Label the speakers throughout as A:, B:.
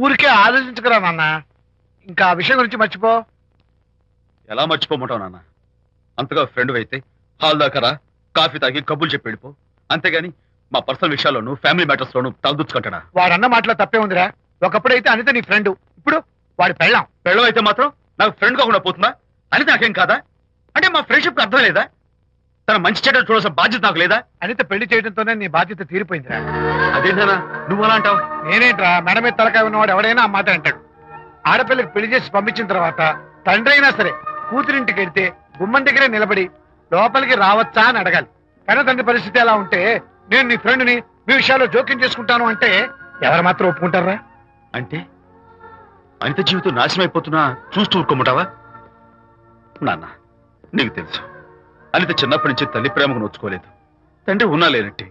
A: ఊరికే ఆలోచించుకురా నాన్న. ఇంకా ఆ విషయం గురించి మర్చిపో.
B: ఎలా మర్చిపోమంటావు నాన్న? అంతగా ఫ్రెండ్ అయితే హాల్ దాకా కాఫీ తాగి కబుర్లు చెప్పి వెళ్ళిపో. అంతేగాని మా పర్సనల్ విషయాల్లోనూ ఫ్యామిలీ మ్యాటర్స్ లోనూ తలదూచుకుంటాడా?
A: వాడన్న మాటలో తప్పే ఉందిరా. ఒకప్పుడైతే అనిత నీ ఫ్రెండ్, ఇప్పుడు వాడి పెళ్ళాం.
B: పెళ్ళం అయితే మాత్రం నాకు ఫ్రెండ్ కాకుండా పోతుందా? అనిత నాకేం కాదా? అంటే మా ఫ్రెండ్షిప్ అర్థం లేదా? తన మంచి చెడ్డ చూడాల్సిన బాధ్యత నాకు లేదా?
A: అనిత పెళ్లి చేయడంతోనే నీ బాధ్యత తీరిపోయిందిరా.
B: అదేంటనా నువ్వు అలా అంటావు?
A: నేనేంట్రా, మెడ మీద తలకాయ ఉన్నవాడు ఎవడైనా ఆ మాట అంటాడు. ఆడపిల్లకి పెళ్లి చేసి పంపించిన తర్వాత తండ్రి అయినా సరే కూతురింటికి వెళ్తే గుమ్మం దగ్గరే నిలబడి లోపలికి రావచ్చా అని అడగాలి. కానీ తండ్రి పరిస్థితి ఎలా ఉంటే నేను నీ ఫ్రెండ్ని మీ విషయాల్లో జోక్యం చేసుకుంటాను అంటే ఎవరు మాత్రం ఒప్పుకుంటారా?
B: అంటే అనిత జీవితం నాశనం అయిపోతున్నా చూస్తూ ఊరుకోమంటావా? నాన్న, నీకు తెలుసు అనిత చిన్నప్పటి నుంచి తల్లి ప్రేమకు నోచుకోలేదు. తండ్రి ఉన్నా లేనట్టి.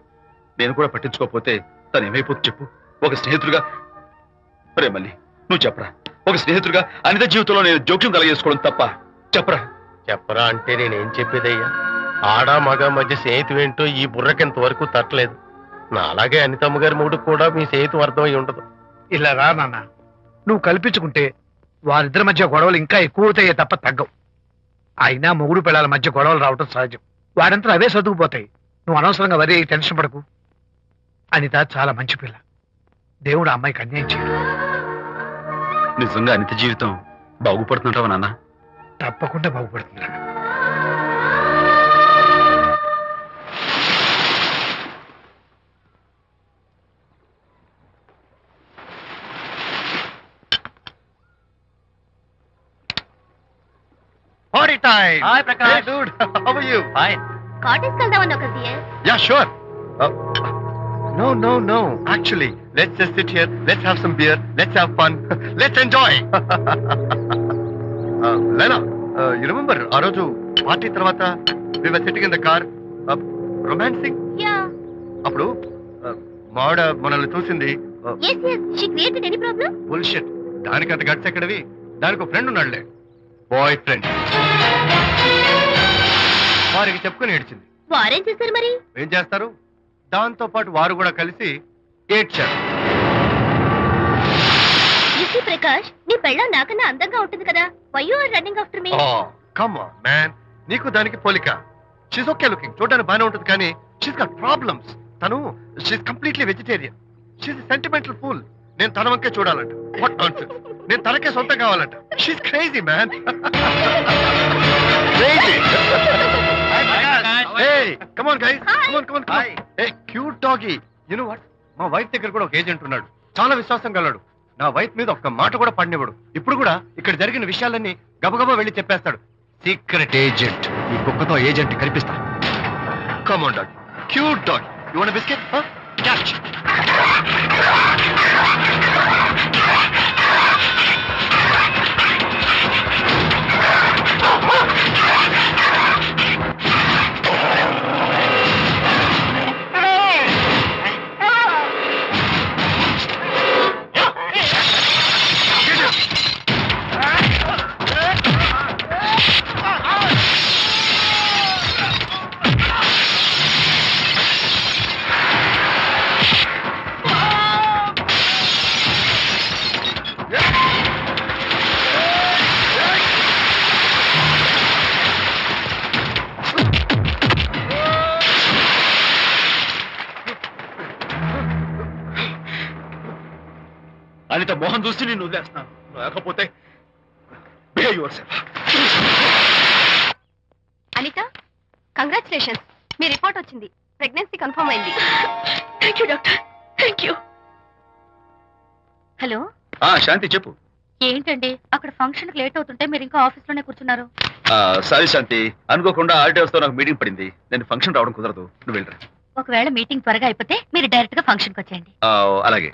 B: నేను కూడా పట్టించుకోకపోతే తను ఏమైపోతుంది చెప్పు? ఒక స్నేహితుడిగా ప్రేమల్ని నువ్వు చెప్పరా. ఒక స్నేహితుడిగా అనిత జీవితంలో నేను జోక్యం కలగజేసుకోవడం తప్ప? చెప్పరా.
C: చెప్పరా అంటే నేనేం చెప్పేదయ్యా? ఆడ మగ మధ్య స్నేహితం ఏంటో ఈ బుర్రకింత వరకు తట్టలేదు. నా అలాగే అనితమ్మ గారి మూడు కూడా మీ స్నేహితం అర్థమై ఉండదు.
A: ఇలా రా నాన్న, నువ్వు కల్పించుకుంటే వారిద్దరి మధ్య గొడవలు ఇంకా ఎక్కువ అవుతాయే తప్ప తగ్గవు. అయినా మొగుడు పిల్లల మధ్య గొడవలు రావటం సహజం. వాడంతా అవే సర్దుకుపోతాయి. నువ్వు అనవసరంగా వరి టెన్షన్ పడకు. అనిత చాలా మంచి పిల్ల. దేవుడు ఆ అమ్మాయికి అన్యాయం చేయడు.
B: నిజంగా అనిత జీవితం బాగుపడుతుంటావా నాన్న?
A: తప్పకుండా బాగుపడుతుందిరా.
C: Party time!
D: Hi, Prakash.
C: Hey, dude. How are you?
D: Fine.
E: Cottage వెళ్దామని ఒక సియర్.
C: Yeah, sure. No. Actually, let's just sit here. Let's have some beer. Let's have fun. Let's enjoy. Lena, you remember ఆ రోజు party తర్వాత we were sitting in the car, romancing?
E: Yeah.
C: అప్పుడు మావిడ మనల్ని చూసింది.
E: yes she created any problem?
C: Bullshit. దానికి అంత guts ఎక్కడవి? దానికి ఒక ఫ్రెండ్ ఉన్నాడులే, బాయ్ ఫ్రెండ్. వారికి చెప్పుకొని ఏడ్చింది.
E: వారేం చేశారు మరి?
C: ఏం చేస్తారు, దాంతో పాటు వారు కూడా కలిసి ఏడ్చారు.
E: యూసీ ప్రకాష్, నీ పెళ్ళం నాకన్నా అందంగా ఉంటుంది కదా. Why you are running after me?
C: Come on man, నీకు దానికి పోలిక. షీస్ ఓకే లుకింగ్, చూడడానికి బాగానే ఉంటుంది, కానీ షీస్ గాట్ ప్రాబ్లమ్స్. తను she's completely vegetarian. She's sentimental pool. నేను తన వంకే చూడాలంట. What nonsense. నేను తనకే సొంతం కావాలంట. She's crazy man. Crazy. Hey, come on guys. Come on. Hey, cute doggy. You know what? మా వైఫ్ దగ్గర కూడా ఒక ఏజెంట్ ఉన్నాడు. చాలా విశ్వాసం గలడు. నా వైఫ్ మీద ఒక్క మాట కూడా పడినివ్వడు. ఇప్పుడు కూడా ఇక్కడ జరిగిన విషయాలన్నీ గబగబా వెళ్ళి చెప్పేస్తాడు. Secret agent. ఈ కుక్కతో ఏజెంట్ కనిపిస్తా. Come on dog. Cute dog. You want a biscuit? Huh? Catch.
B: Anitha Mohan చూసి నేను వదిలేస్తున్నాను. లేకపోతే బిహేవ్ యువర్సెల్ఫ్.
E: అనిత, కంగ్రాచులేషన్స్. మీ రిపోర్ట్ వచ్చింది. ప్రెగ్నెన్సీ కన్ఫర్మ్ అయింది. Thank you doctor. Thank you. Hello.
B: Shanti చెప్పు.
E: ఏంటండి అక్కడ ఫంక్షన్ కి లేట్ అవుతుంటే మీరు ఇంకా ఆఫీస్ లోనే కూర్చున్నారు?
B: సారీ శాంతి, అనుకోకుండా ఆర్టీఎస్ తో నాకు మీటింగ్ పడింది. నేను ఫంక్షన్ రావడం కుదరదు. నువ్వు వెళ్ళరా.
E: ఒకవేళ మీటింగ్ త్వరగా అయిపోతే మీరు డైరెక్ట్ గా ఫంక్షన్ కి వచ్చేయండి.
B: అలాగే.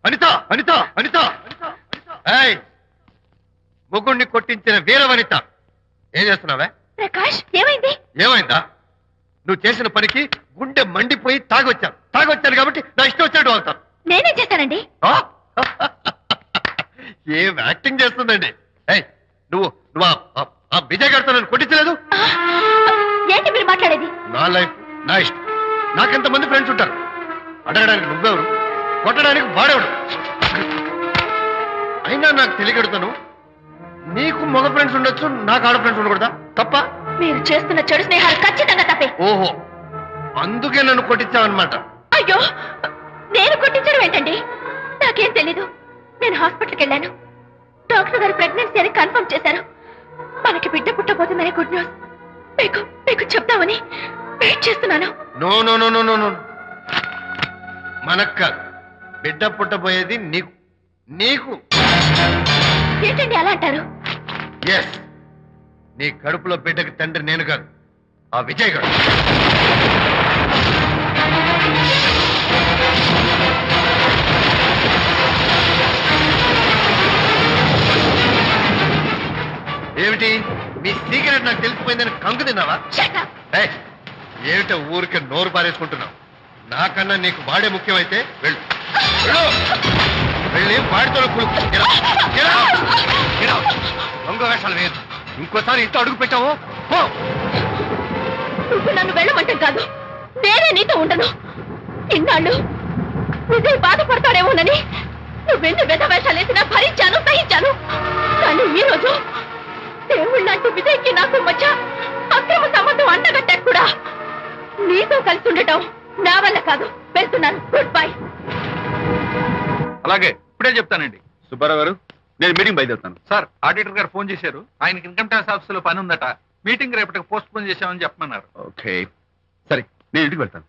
C: అనిత. ముగ్గుడిని కొట్టించిన వీరవనిత, ఏం చేస్తున్నావే?
E: ప్రకాష్, ఏమైంది?
C: ఏమైందా? నువ్వు చేసిన పనికి గుండె మండిపోయి తాగొచ్చాను కాబట్టి నా ఇష్టం వచ్చాడు అవుతాను.
E: నేనేం చేశానండి?
C: ఏం యాక్టింగ్ చేస్తుందండి. నువ్వు ఆ విజయ్ గారితో నన్ను కొట్టించలేదు.
E: ఏంటి మీరు మాట్లాడేది?
C: నా లైఫ్ నా ఇష్టం. నాకెంతమంది ఫ్రెండ్స్ ఉంటారు. అడగడానికి నువ్వెవరు? కొట్టడానికి వాడేవాడు. అయినా నాకు తెలియగడుతాను, నీకు మగ ఫ్రెండ్స్ ఉండొచ్చు, నాకు ఆడ ఫ్రెండ్స్ ఉండకూడదా? తప్ప?
E: మీరు చేస్తున్న చెడు స్నేహాలు ఖచ్చితంగా తప్పే.
C: ఓహో, అందుకే నన్ను కొట్టించావన్నమాట.
E: అయ్యో, నేను కొట్టించడం ఏంటండి? నాకేం తెలీదు. నేను హాస్పిటల్కి వెళ్ళాను. డాక్టర్ గారు ప్రెగ్నెన్సీ అని కన్ఫర్మ్ చేశారు. మనకి బిడ్డ పుట్టబోతుందని గుడ్ న్యూస్ మీకు మీకు చెప్తామని వెయిట్ చేస్తున్నాను.
C: No no no no no no, మనకు కాదు, బిడ్డ పుట్టబోయేది నీకు. నీకు
E: ఏంటండి అలా అంటారు?
C: ఎస్, నీ కడుపులో బిడ్డకి తండ్రి నేను కాదు, ఆ విజయ్ గారు. ఏమిటి మీ సీక్రెట్ నాకు తెలిసిపోయిందని కంగు తిన్నావా? ఏయ్, ఏమిటో ఊరికే నోరు పారేసుకుంటున్నావు? నాకన్నా నీకు వాడే ముఖ్యమైతే వెళ్ళు, వెళ్ళి వాడితో దొంగ వేషాలు వేయదు. ఇంకోసారి ఇంట్లో అడుగు పెట్టావు పో.
E: నువ్వు నన్ను వెళ్ళమంటాం కాదు, నేనే నీతో ఉండను. ఇన్నాళ్ళు విజయ్ బాధపడతాడేమోనని నువ్వెన్ని వేషాలు వేసినా భరించాను, సహించాను. కానీ ఈ రోజు దేవుళ్ళంటూ విజయ్కి నాకు మధ్య అక్రమ సంబంధం అంటగట్టాక కూడా నీతో కలిసి ఉండటం నా వల్ల కాదు. వెళ్తున్నాను, గుడ్ బై.
B: అలాగే ఇప్పుడే చెప్తానండి. సుబ్బారావు గారు, నేను మీటింగ్ బయలుదేరుతాను.
D: సార్, ఆడిటర్ గారు ఫోన్ చేశారు. ఆయనకి ఇన్కమ్ ట్యాక్స్ ఆఫీసులో పని ఉందట. మీటింగ్ రేపటికి పోస్ట్ పోన్ చేశామని చెప్పమన్నారు.
B: ఓకే, సరే, నేను ఇంటికి వెళ్తాను.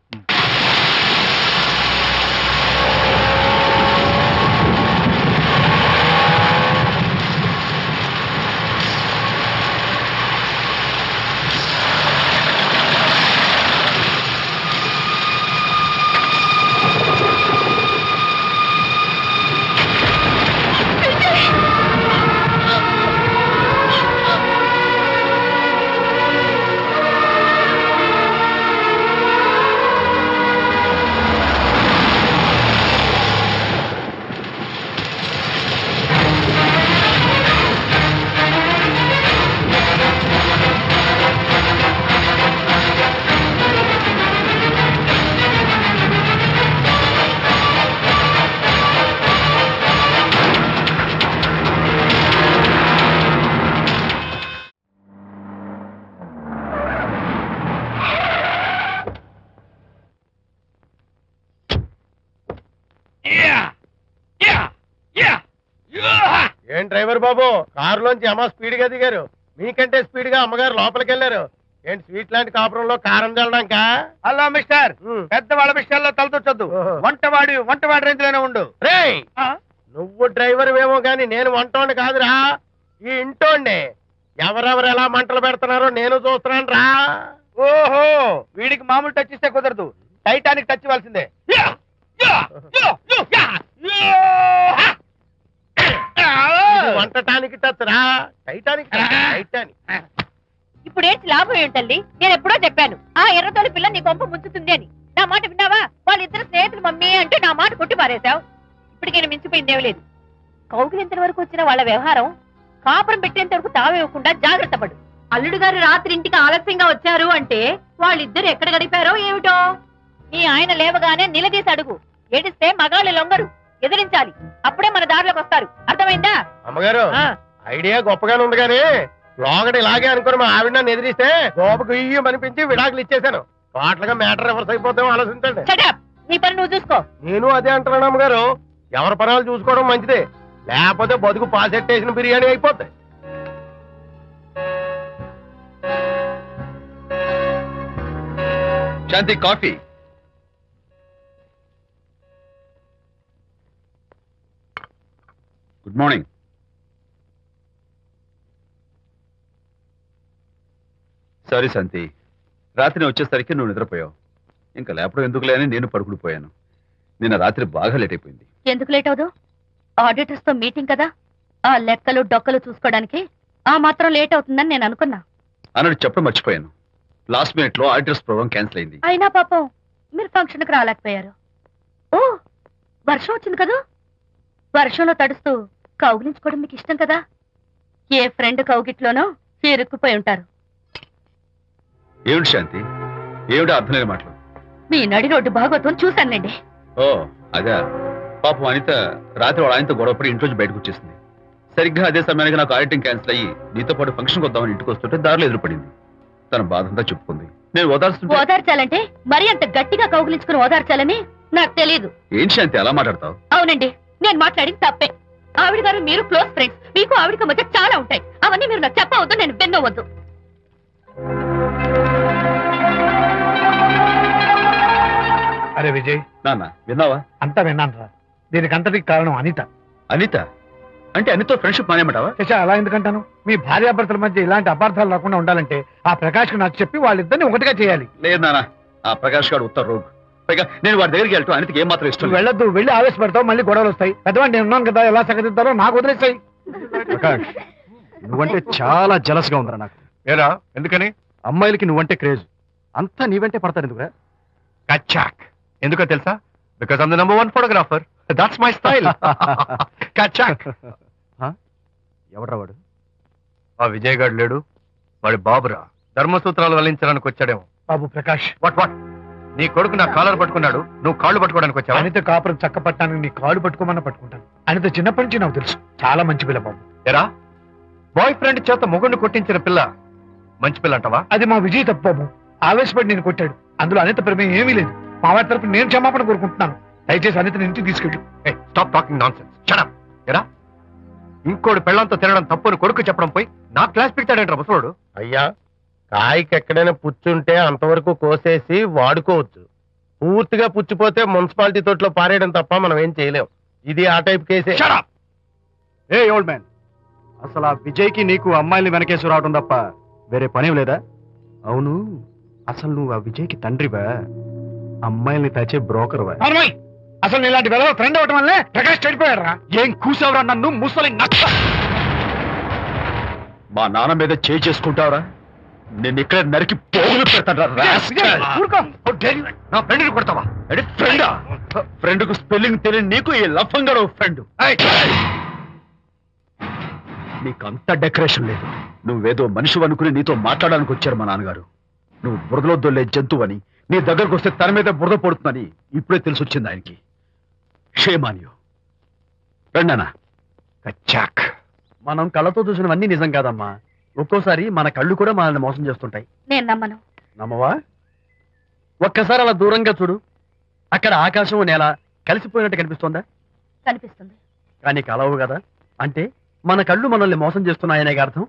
C: ఏం డ్రైవర్ బాబు, కారులోంచి అమ్మ స్పీడ్ గా దిగారు, మీకంటే స్పీడ్ గా అమ్మగారు లోపలికి వెళ్ళారు. ఏంటి స్వీట్ లాంటి కాపురంలో కారం చల్లడానికా?
A: హలో మిస్టర్, పెద్దవాళ్ళ విషయాల్లో తలదొచ్చొద్దు. వంటవాడి రేంజ్ లోనే ఉండు.
C: రేయ్, నువ్వు డ్రైవర్ ఏమో గాని నేను వంటోండి కాదురా, ఈ ఇంటోండి. ఎవరెవరు ఎలా మంటలు పెడుతున్నారో నేను చూస్తున్నాను రా.
A: ఓహో, వీడికి మామూలు టచ్ ఇస్తే కుదరదు, టైటానిక్ టచ్ ఇవ్వాల్సిందే.
C: ఇది వంటటానికి టచ్ రా, టైటానిక్ టైటానిక్.
E: ఇప్పుడేంటి లాభం ఏంటల్లి? నేను ఎప్పుడో చెప్పాను ఆ ఎర్రతోలి పిల్ల నీ కొంప ముంచుతుంది అని. నా మాట విన్నావా? వాళ్ళిద్దరు స్నేహితులు మమ్మీ అంటే నా మాట కొట్టి పారేశావు. ఇప్పటికైనా మించిపోయిందేం లేదు. కౌగిలింత వరకు వచ్చిన వాళ్ళ వ్యవహారం కాపురం పెట్టేంత వరకు తావేయకుండా జాగ్రత్త పడు. అల్లుడు గారు రాత్రి ఇంటికి ఆలస్యంగా వచ్చారు అంటే వాళ్ళిద్దరు ఎక్కడ గడిపారో ఏమిటో. నీ ఆయన లేవగానే నిలదీసి అడుగు. ఏడిస్తే మగాళ్ళు లొంగరు, ఎదిరించాలి. అప్పుడే మన దారిలోకి వస్తారు. అర్థమైందా?
C: అమ్మగారు, ఐడియా గొప్పగానే ఉంది కానీ లోగడి ఇలాగే అనుకుని మా ఆవిడ నన్ను ఎదిరిస్తే గోపకు ఇయ్యం అనిపించి విడాకులు ఇచ్చేశాను. టోటల్ గా మ్యాటర్ రివర్స్ అయిపోతాం, ఆలోచించండి.
E: నీ పని నువ్వు చూసుకో.
C: నేను అదే అంటున్నాను అమ్మగారు, ఎవరి పనాలు చూసుకోవడం మంచిదే, లేకపోతే బతుకు పాసెట్టేసిన బిర్యానీ అయిపోతాయి.
B: శాంతి, కాఫీ. Good morning. సారీ శాంతి, రాత్రి వచ్చేసరికి నువ్వు నిద్రపోయావు. ఇంకా లేపడం ఎందుకులే అని నేను పడుకుడిపోయాను. నిన్న రాత్రి బాగా లేట్ అయిపోయింది.
E: ఎందుకు లేట్ అవదు? ఆడిటర్స్ తో మీటింగ్ కదా, ఆ లెక్కలు డొక్కలు చూసుకోవడానికి ఆ మాత్రం లేట్ అవుతుందని నేను అనుకున్నా.
B: అన్నట్టు చెప్పడం మర్చిపోయాను. లాస్ట్ మినిట్ లో ఆడిటర్స్ ప్రోగ్రామ్ క్యాన్సిల్ అయింది.
E: అయినా పాపం మీరు ఫంక్షన్ కి రాలేకపోయారు. ఓ, వర్షం వచ్చింది కదా, వర్షంలో తడుస్తూ కౌగిలించుకోవడం మీకు ఇష్టం కదా. ఏ ఫ్రెండ్ కౌగిట్లోనో ఇరుక్కుపోయి ఉంటారు.
B: ఏమిటి శాంతి, ఏమిటి అర్థం లేని మాటలు?
E: మీ నడి రోడ్డు భాగవతం చూశానండి.
B: ఓ అదే, పాపం అనిత రాత్రి వాళ్ళ ఆయనతో గొడవపడి ఇంట్లోంచి బయటకు వచ్చేసింది. సరిగ్గా అదే సమయానికి నాకు ఆడిటింగ్ క్యాన్సిల్ అయ్యి నీతో పాటు ఫంక్షన్కి వద్దామని ఇంటికి వస్తుంటే దారిలో ఎదురుపడింది. తన బాధంతా చెప్పుకుంది. నేను
E: ఓదార్చాలంటే మరి అంత గట్టిగా కౌగులించుకుని ఓదార్చాలని నాకు తెలియదు.
B: ఏం శాంతి అలా మాట్లాడతావు?
E: అవునండి, నేను మాట్లాడింది తప్పే. ఆవిడ గారు మీరు క్లోజ్ ఫ్రెండ్స్, మీకు ఆవిడకి మధ్య చాలా ఉంటాయి. అవన్నీ మీరు నాకు చెప్పవద్దు, నేను విన్నవద్దు.
A: అరే విజయ్,
B: నాన్న విన్నావా?
A: అంతా విన్నాను రా. దీనికి అంతటికి కారణం అనిత.
B: అనిత అంటే అనితో ఫ్రెండ్షిప్ మానేమంటావా?
A: శశా, అలా ఎందుకంటాను? మీ భార్యాభర్తల మధ్య ఇలాంటి అపార్థాలు రాకుండా ఉండాలంటే ఆ ప్రకాష్ కు నాకు చెప్పి వాళ్ళిద్దరిని ఒకటిగా చేయాలి.
B: లేదు నాన్న, ఆ ప్రకాష్ గారు ఉత్తర రోగ్. పైగా నేను వాడి దగ్గరికి వెళ్తాను. అనితకి ఏం మాత్రం ఇష్టం
A: నువ్వు వెళ్ళొద్దు, వెళ్ళి ఆవేశపడతావు, మళ్ళీ గొడవలు వస్తాయి. పెద్దవాడు నేను ఉన్నాను కదా, ఎలా సగదిద్దారో నాకు వదిలేస్తాయి.
C: ప్రకాష్, నువ్వంటే చాలా జలస్ గా ఉందిరా నాకు. ఏరా ఎందుకని? అమ్మాయిలకి నువ్వంటే క్రేజ్. అంతా నీవంటే పడతారు ఎందుకురా? కచ్చాక్. ఎందుకో తెలుసా? బికాస్ ఐమ్ ద నంబర్ 1 ఫోటోగ్రాఫర్. That's my style. కచ్చాక్. ఎవడ్రా వాడు? ఆ విజయ్ గారు లేడు, వాడి బాబురా. ధర్మసూత్రాలు వల్లించడానికి వచ్చాడేమో.
A: బాబు ప్రకాష్,
C: వాట్ వాట్? నీ కొడుకు నా కాలర్ పట్టుకున్నాడు, నువ్వు కాళ్ళు పట్టుకోవడానికి వచ్చావా?
A: అనిత కాపురం చక్క పట్టానికి నీ కాళ్ళు పట్టుకోమన్నా పట్టుకుంటాను. అనిత చిన్నప్పటి నుంచి నాకు తెలుసు, చాలా మంచి పిల్ల బాబు.
C: ఎరా, బాయ్ ఫ్రెండ్ చేత మొగుడిని కొట్టించిన పిల్ల మంచి పిల్ల అంటావా?
A: అది మా విజయ్ తప్పు బాబు. ఆవేశపడి నేను కొట్టాడు. అందులో అనిత ప్రమేయం ఏమీ లేదు. మా వారి తరపు నేను క్షమాపణ కోరుకుంటున్నాను. దయచేసి అనితని ఇంటికి తీసుకెళ్ళు.
C: Stop talking nonsense. Shut up. ఎరా, ఇంకోటి పెళ్ళంతో తినడం తప్పుని కొడుకు చెప్పడం పోయి నా క్లాస్ పిక్తాడంటారా ముసలోడు?
F: అయ్యా, కాయకి ఎక్కడైనా పుచ్చుంటే అంతవరకు కోసేసి వాడుకోవచ్చు. పూర్తిగా పుచ్చిపోతే మున్సిపాలిటీ తోటలో పారేయడం తప్ప మనం ఏం చేయలేం. ఇది ఆ టైప్ కేసే.
C: Shut up! ఏ ఓల్డ్ మ్యాన్, అసలు ఆ విజయ్కి నీకు అమ్మాయిని వెనకేసి రావడం తప్ప వేరే పనేం లేదా? అవును, అసలు నువ్వు ఆ విజయ్కి తండ్రివా, అమ్మాయిల్ని తెచ్చే బ్రోకర్వా?
A: అమ్మాయి, అసలు నీ ఇలాంటి వెధవ ఫ్రెండ్ అవటం వల్లే ప్రకాష్ చెడిపోయాడు రా.
C: ఏం కూసావురా నన్ను ముసలి నచ్చ?
B: మా నాన్న మీద చేయి చేసుకుంటావరా? నేను ఇక్కడ నరికి పోగులు పెడతాను.
A: ఊరుకో.
C: నా ఫ్రెండ్ని కొడతావా?
B: ఫ్రెండా? ఫ్రెండ్ కు స్పెల్లింగ్ తెలియని నీకు ఈ లఫంగా ఫ్రెండ్. నీకు అంత డెకరేషన్ లేదు. నువ్వేదో మనిషి అనుకుని నీతో మాట్లాడడానికి వచ్చారు మా నాన్నగారు. నువ్వు బురదలో దొల్లే జంతువు అని, నీ దగ్గరకు వస్తే తన మీద బురద పడుతుందని ఇప్పుడే తెలిసి వచ్చింది ఆయనకి. షేమాన్యు రండనా.
C: కచ్చాక్.
G: మనం కళ్ళతో చూసినవన్నీ నిజం కాదమ్మా. ఒక్కోసారి మన కళ్ళు కూడా మనల్ని మోసం చేస్తుంటాయి.
E: నేను నమ్మను.
G: నమ్మవా? ఒక్కసారి అలా దూరంగా చూడు. అక్కడ ఆకాశం నేల కలిసిపోయినట్టు కనిపిస్తోందా?
E: కనిపిస్తుంది.
G: కానీ కలవు కదా. అంటే మన కళ్ళు మనల్ని మోసం చేస్తున్నాయనే అర్థం.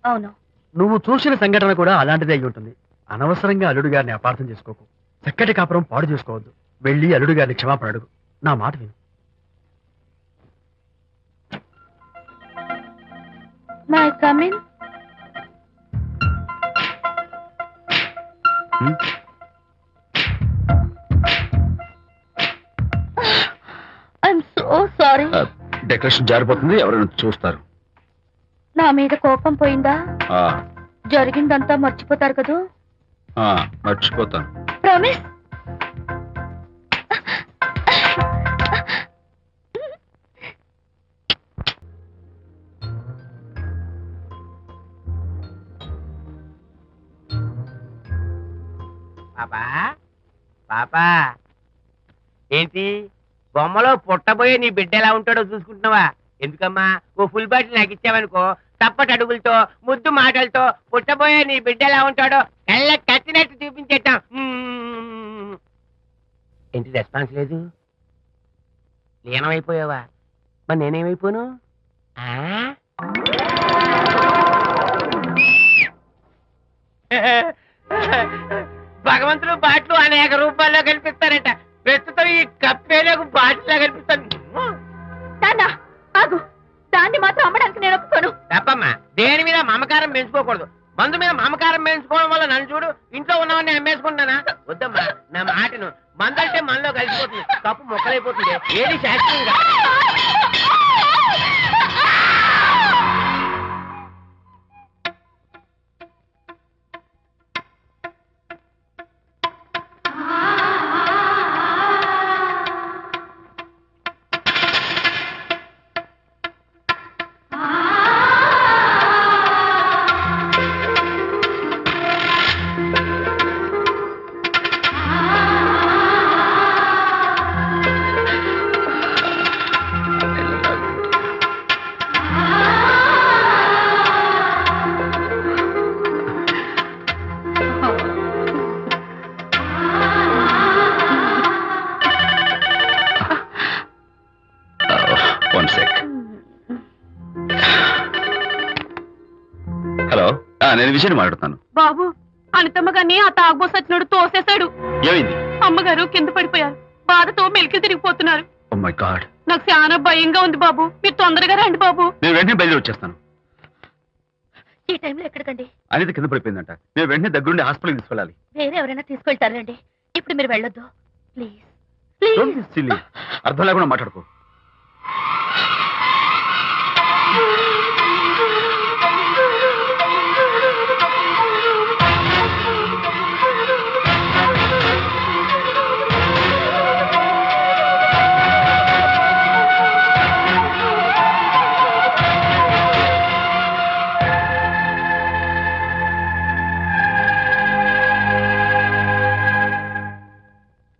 E: అవును.
G: నువ్వు చూసిన సంఘటన కూడా అలాంటిదే అయి ఉంటుంది. అనవసరంగా అల్లుడు గారిని అపార్థం చేసుకోకు. చక్కటి కాపురం పాడు చేసుకోవద్దు. వెళ్ళి అల్లుడు గారిని క్షమాపణ అడుగు. నా మాట విను.
E: May come in. I'm so sorry.
B: Decoration జారిపోతుంది, ఎవరైనా చూస్తారు.
E: నా మీద కోపం పోయిందా?
B: ఆ,
E: జరిగిందంతా మర్చిపోతారు కదూ?
B: ఆ, మర్చిపోతాను.
E: ప్రామిస్.
F: పాపా పాపా, ఏంటి బొమ్మలో పుట్టబోయే నీ బిడ్డ ఎలా ఉంటాడో చూసుకుంటున్నావా? ఎందుకమ్మా, ఓ ఫుల్ బాటిల్ నాకు ఇచ్చావనుకో, తప్పటి అడుగులతో ముద్దు మాటలతో పుట్టబోయే నీ బిడ్డ ఎలా ఉంటాడో కళ్ళ కట్టినట్టు చూపించేద్దాం. ఏంటి రెస్పాన్స్ లేదు? లీనమైపోయావా? మరి నేనేమైపోను? భగవంతుడు బాట్లు అనేక రూపాల్లో కనిపిస్తారట. ప్రస్తుతం ఈ కప్పేలకు బాటిల్లా కనిపిస్తాను.
E: నాన్నా, ఆగు. దాన్ని మాత్రం అమ్మడానికి నేను ఒప్పుకోను.
F: తప్పమ్మా, దేని మీద మమకారం పెంచుకోకూడదు. మందు మీద మమకారం పెంచుకోవడం వల్ల నన్ను చూడు, ఇంట్లో ఉన్నవన్నీ అమ్మేసుకుంటానా? వద్దమ్మా, నా మాటను. మందంటే మనలో కలిసిపోతుంది, కప్పు మొక్కలైపోతుంది. ఏది శాస్త్రీయంగా
B: విజయని మాట్లాడుతాను.
H: బాబు, అనితమ్మ గారిని ఆ తాగుబోసు వచ్చినోడు తోసేశాడు.
B: ఏమైంది?
H: అమ్మగారు కింద పడిపోయారు. బాధతో మెలికి తిరిగిపోతున్నారు.
B: Oh my God.
H: నాకు చాలా భయంగా ఉంది బాబు. మీరు తొందరగా రండి బాబు.
B: నేను వెంటనే బయలుదేరి వచ్చేస్తాను.
E: ఈ టైంలో ఎక్కడికండి?
B: అనిత కింద పడిపోయిందంట. నేను వెంటనే దగ్గరుండి హాస్పిటల్కి తీసుకెళ్ళాలి.
E: వేరే ఎవరైనా తీసుకెళ్తారండి. ఇప్పుడు మీరు వెళ్ళొద్దు ప్లీజ్.
B: Don't be silly. అర్థం లేకుండా మాట్లాడుకో.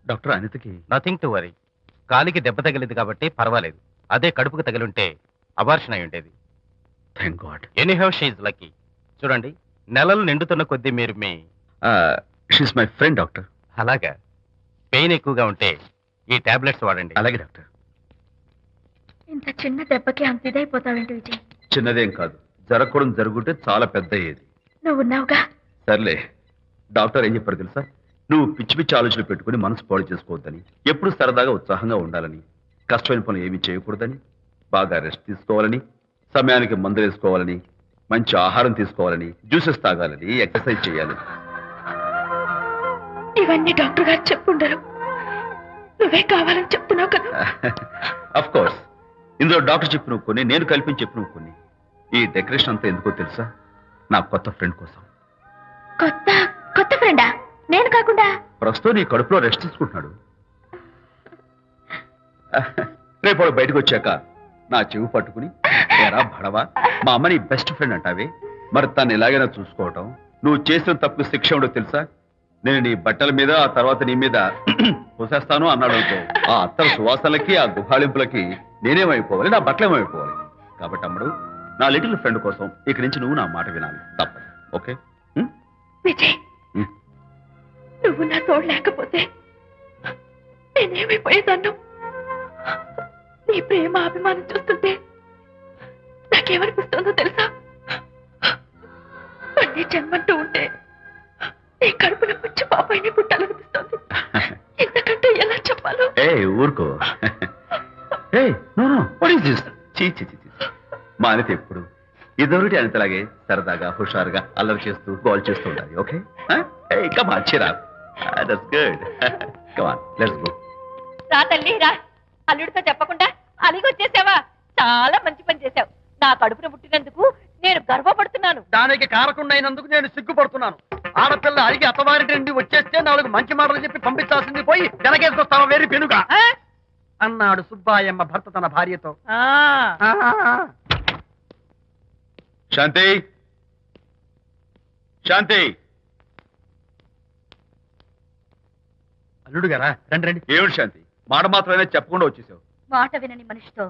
B: డాక్టర్, అనితకి
C: నథింగ్ టు వరీ. కాలికి దెబ్బ తగిలింది కాబట్టి పర్వాలేదు. అదే కడుపుకు తగిలింటే అబార్షన్ అయి ఉండేది.
B: Thank God.
C: Anyhow she is lucky. చూడండి, నెలలు నిండుతున్న కొద్దీ మీరు మీ
B: షీస్ మై ఫ్రెండ్ డాక్టర్.
C: అలాగా. పెయిన్ ఎక్కువగా ఉంటే ఈ టాబ్లెట్స్ వాడండి.
B: అలాగే డాక్టర్.
E: ఇంత చిన్న దెబ్బకి అంత ఇదైపోతావేంటి విజయ్?
B: చిన్నదేం కాదు, జరగకూడదు జరుగుంటే చాలా పెద్ద అయ్యేది.
E: నువ్వు ఉన్నావుగా.
B: సర్లే. డాక్టర్ ఏం చెప్పారు తెలుసా? నువ్వు పిచ్చి పిచ్చి ఆలోచనలు పెట్టుకుని మనసు పాడు చేసుకోవద్దని, ఎప్పుడు సరదాగా ఉత్సాహంగా ఉండాలని, కష్టమైన పనులు ఏమీ చేయకూడదని, బాగా రెస్ట్ తీసుకోవాలని, సమయానికి మందులు వేసుకోవాలని, మంచి ఆహారం తీసుకోవాలని, జ్యూసెస్ తాగాలని, ఎక్సర్సైజ్ చేయాలి.
E: ఇవన్నీ డాక్టర్ గారు చెప్పుండరు. నువ్వే కావాలని చెప్తున్నావు కదా.
B: Of course. ఇందులో డాక్టర్ చెప్పిన కొన్ని, నేను కల్పించి చెప్పిన కొన్ని. ఈ డెకరేషన్ అంతా ఎందుకో తెలుసా? నా కొత్త ఫ్రెండ్ కోసం.
E: కొత్త కొత్త ఫ్రెండా? నేను కాకుండా?
B: ప్రస్తుతం నీ కడుపులో రెస్ట్ తీసుకుంటున్నాడు. రేపు వాడు బయటకు వచ్చాక నా చెవి పట్టుకుని, ఎరా భడవా, మా అమ్మ నీ బెస్ట్ ఫ్రెండ్ అంటావే, మరి తను ఎలాగైనా చూసుకోవటం. నువ్వు చేసిన తప్పు శిక్ష ఉండో తెలుసా? నేను నీ బట్టల మీద, ఆ తర్వాత నీ మీద పోసేస్తాను అన్నాడు అనుకో, ఆ అత్తల సువాసనలకి, ఆ గుహాళింపులకి నేనేమైపోవాలి, నా బట్టలేమైపోవాలి. కాబట్టి అమ్మడు, నా లిటిల్ ఫ్రెండ్ కోసం ఇక్కడి నుంచి నువ్వు నా మాట వినాలి, తప్పదు. ఓకే?
E: విజయ్, నువ్వు నా తోడు లేకపోతే నేనేమైపోయేదాన్ను. నీ ప్రేమ అభిమానం చూస్తుంటే నాకేమనిపిస్తుందో తెలుసా? మళ్ళీ జన్మంటూ ఉంటే నీ కడుపున పుచ్చి పాపాయిని పుట్టాలనిపిస్తుంది. ఇంతకంటే ఎలా చెప్పాలో?
B: ఏ ఊరుకో. మా అనిత ఎప్పుడు ఇదొకటి అనితలాగే సరదాగా, హుషారుగా, అల్లరి చేస్తూ, గోల్ చేస్తూ ఉండాలి. Okay? Come on, Chira. That's good. Come on, let's go.
E: రా తల్లి రా. అల్లుడితో చెప్పకుండా అలిగి వచ్చేసావా? చాలా మంచి పని చేశావు. నా కడుపున పుట్టినందుకు నేను గర్వపడుతున్నాను.
A: దానికి కారకుండైనందుకు నేను సిగ్గుపడుతున్నాను. ఆడపిల్ల అడిగి అత్తవారి నుండి వచ్చేస్తే 4 మంచి మాటలు చెప్పి పంపించాల్సింది పోయి వెనకేసుకొస్తావా వేరు పెనుగా అన్నాడు సుబ్బాయమ్మ భర్త తన భార్యతో.
B: శాంతి, శాంతి.
G: అల్లుడు గారా, రండి రండి.
B: ఏమిటి శాంతి, మాట మాత్రమే చెప్పకుండా వచ్చేసావు?
E: మాట వినని మనిషితో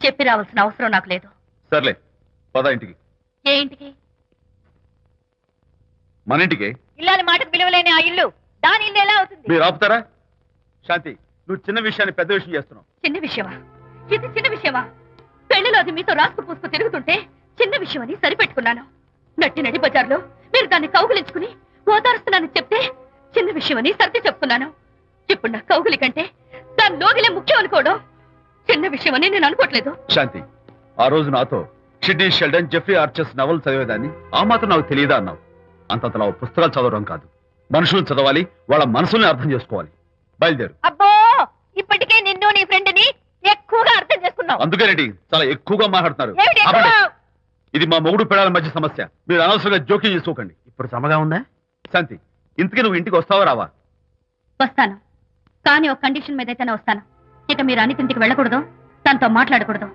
E: చెప్పి రావాల్సిన అవసరం నాకు లేదు.
B: సర్లే, పద ఇంటికి.
E: ఏ ఇంటికి?
B: మన ఇంటికి.
E: ఇల్లాలి మాటకు విలువలేని ఆ ఇల్లు, దాని ఇల్లు ఎలా అవుతుంది?
B: మీరు ఆపుతారా? శాంతి, నువ్వు చిన్న విషయాన్ని పెద్ద విషయం చేస్తున్నావు.
E: చిన్న విషయమా? ఇది చిన్న విషయమా? పెళ్లిలో అది మీతో రాసుకు పూసుకు తిరుగుతుంటే చిన్న విషయమని సరిపెట్టుకున్నాను. నడి బజార్లో మీరు దాన్ని కౌగులించుకుని ఓదారుస్తున్నానని చెప్తే చిన్న విషయమని సర్ది చెప్తున్నాను. ఇప్పుడు నా కౌగులి కంటే దాని లోగిలే ముఖ్యం అనుకోవడం చిన్న విషయమని నేను అనుకోవట్లేదు.
B: శాంతి, ఆ రోజు నాతో షిడ్నీ షెల్డన్, జెఫ్రీ ఆర్చర్స్ నవలు చదివేదాన్ని, ఆ మాత్రం నాకు తెలియదా అన్నావు. అంతంతలా పుస్తకాలు చదవడం కాదు, మనుషులు చదవాలి, వాళ్ళ మనసుల్ని అర్థం చేసుకోవాలి. బయలుదేరు.
E: అబ్బో, ఇప్పటికే నిన్ను నీ ఫ్రెండ్ ని ఎక్కువగా అర్థం చేసుకున్నావు.
B: అందుకేనండి చాలా ఎక్కువగా మాట్లాడుతున్నారు. ఇది మా మొగుడు పిల్లల మధ్య సమస్య, మీరు అనవసరంగా జోక్యం చేసుకోకండి.
G: ఇప్పుడు సమగా ఉందా?
B: శాంతి, ఇంతకీ నువ్వు ఇంటికి వస్తావా రావా?
E: వస్తాను, కానీ ఒక కండిషన్ మీద అయితేనే వస్తాను. ఇక మీరు అనితింటికి వెళ్ళకూడదు, తనతో మాట్లాడకూడదు.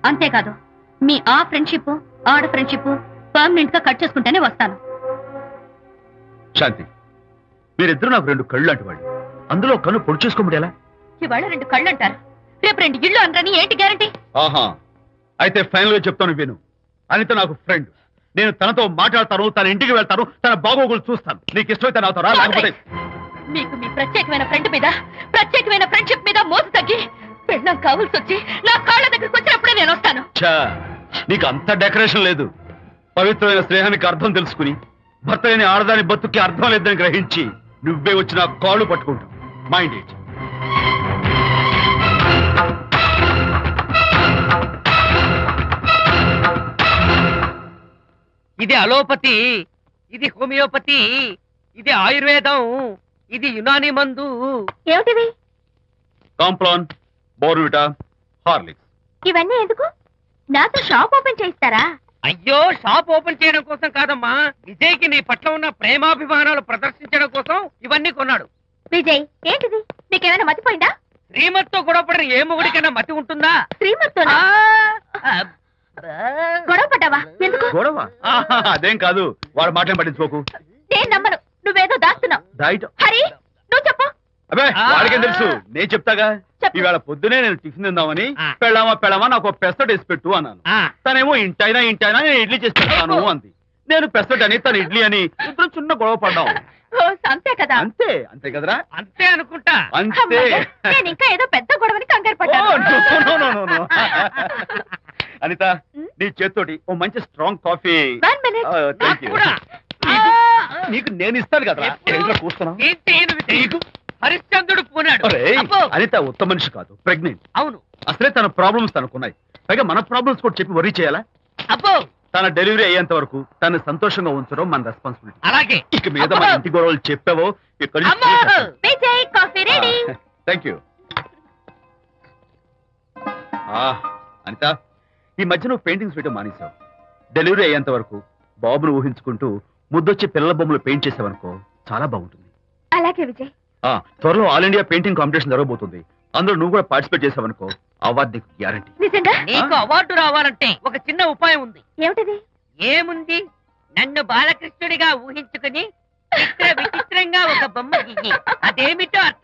E: అంతేకాదు, మీ ఆ ఫ్రెండ్షిప్, ఆడ ఫ్రెండ్షిప్ పర్మనెంట్ గా కట్ చేసుకుంటేనే వస్తాను.
B: శాంతి, మీరిద్దరు నాకు 2 కళ్ళు లాంటి వాళ్ళు. అందులో కన్ను పొడి చేసుకోమడి ఎలా?
E: ఇవాళ 2 కళ్ళు అంటారు, రేపు 2 ఇళ్ళు అంటారని ఏంటి గ్యారంటీ?
B: ఆహా, అయితే ఫైనల్ గా చెప్తాను విను. అనిత నాకు ఫ్రెండ్. నేను తనతో మాట్లాడతాను, తన ఇంటికి వెళ్తాను, తన బాగోగులు చూస్తాను. నీకు ఇష్టమైతే నాతో రా, లేకపోతే
E: మీకు మీ ప్రత్యేకమైన ఫ్రెండ్ మీద, ప్రత్యేకమైన ఫ్రెండ్షిప్ మీద మోసు తగ్గి పెళ్ళం కావాల్సి వచ్చి నా కాళ్ళ దగ్గరికి వచ్చినప్పుడే నేను వస్తాను.
B: నీకు అంత డెకరేషన్ లేదు. పవిత్రమైన స్నేహానికి అర్థం తెలుసుకుని భర్త లేని ఆడదాని బతుక్కి అర్థం లేదని గ్రహించి నువ్వే వచ్చిన కాళ్ళు పట్టుకుంటావు. Mind it.
F: ఇది అలోపతి, ఇది హోమియోపతి, ఇది ఆయుర్వేదం, ఇది యునాని మందు.
E: ఏమిటివి?
B: Complan, Bournvita, Horlicks.
E: ఇవన్నీ ఎందుకు? నాతో షాప్ ఓపెన్ చేయిస్తారా?
F: అయ్యో, షాప్ ఓపెన్ చేయడం కోసం కాదమ్మా, విజయ్కి నీ పట్ల ఉన్న ప్రేమాభిమానాలు ప్రదర్శించడం కోసం ఇవన్నీ కొన్నాడు.
E: విజయ్, ఏంటిది? నీకేమైనా మతిపోయిందా?
F: శ్రీమతితో గొడవపడిన ఏ మొగుడికైనా మతి ఉంటుందా?
E: శ్రీమతితో గొడవ పడ్డావా? ఎందుకు?
B: గొడవ? అదేం కాదు, వాడు మాటలు పట్టించుకోకు.
E: నేను నమ్మను, నువ్వేదో దాస్తున్నావు.
B: డైట్.
E: హరి, నువ్వు చెప్పు.
B: అబ్బే, వాడికేం తెలుసు, నేను చెప్తాగా.
E: చెప్పు.
B: ఈవేళ పొద్దునే నేను టిఫిన్ తిందామని పెళ్ళామా నాకు పెసరట్ వేసి పెట్టు అన్నాను. తనేమో ఇంటైనా నేను ఇడ్లీ చేసి పెడతాను అంది. నేను పెసరట్ అని, తను ఇడ్లీ అని, ఇద్దరు చిన్న గొడవ పడ్డాం.
E: అంతే కదా?
B: అంతే కదరా?
F: అంతే అనుకుంటా.
B: అంతే.
E: నేను ఇంకా ఏదో పెద్ద గొడవని కంగారు
B: ఓ,
E: పడ్డాను.
B: no. అనిత, నీ చేత్తోటి ఓ మంచి strong coffee.
E: 1 minute.
B: Thank you.
F: కూడా.
B: నీకు నేను ఇస్తాను కదా.
F: ఎప్పుడు?
B: కూర్చున్నావు.
F: ఏంటి ఈయన విజయ్? హరిశ్చంద్రుడు పూనాడు. అబ్బో.
B: అనిత ఉత్తమ మనిషి కాదు, ప్రెగ్నెంట్.
F: అవును.
B: అసలే తన ప్రాబ్లమ్స్ తనకున్నాయి, పైగా మన ప్రాబ్లమ్స్ కూడా చెప్పి వరీ చేయాలా?
F: అబ్బో,
B: తన డెలివరీ అయ్యేంత వరకు తను సంతోషంగా ఉంచడం మన రెస్పాన్సిబిలిటీ.
F: అలాగే.
B: ఇక మీద మన ఇంటి గొడవలు చెప్పావో ఇక్కడ.
F: అమ్మో.
E: Vijay, coffee ready.
B: Thank you. Anitha, ఈ మధ్య నువ్వు పెయింటింగ్స్ వేయడం మానేశావు. డెలివరీ అయ్యేంత వరకు బాబును ఊహించుకుంటూ ముద్దొచ్చి పిల్లల బొమ్మలు పెయింట్ చేసావనుకో, చాలా బాగుంటుంది.
E: అలాగే విజయ్.
B: త్వరలో ఆల్ ఇండియా పెయింటింగ్ కాంపిటీషన్ జరగబోతుంది. అందులో నువ్వు కూడా పార్టిసిపేట్ చేసావనుకో, అవార్డు నీకు గ్యారంటీ.
E: నిజంగా?
F: నీకు అవార్డు రావాలంటే ఒక చిన్న ఉపాయం ఉంది.
E: ఏమిటిది?
F: ఏముంది, నన్ను బాలకృష్ణుడిగా ఊహించుకుని చిత్ర విచిత్రంగా ఒక బొమ్మ గీయి. అదేమిటో అర్థం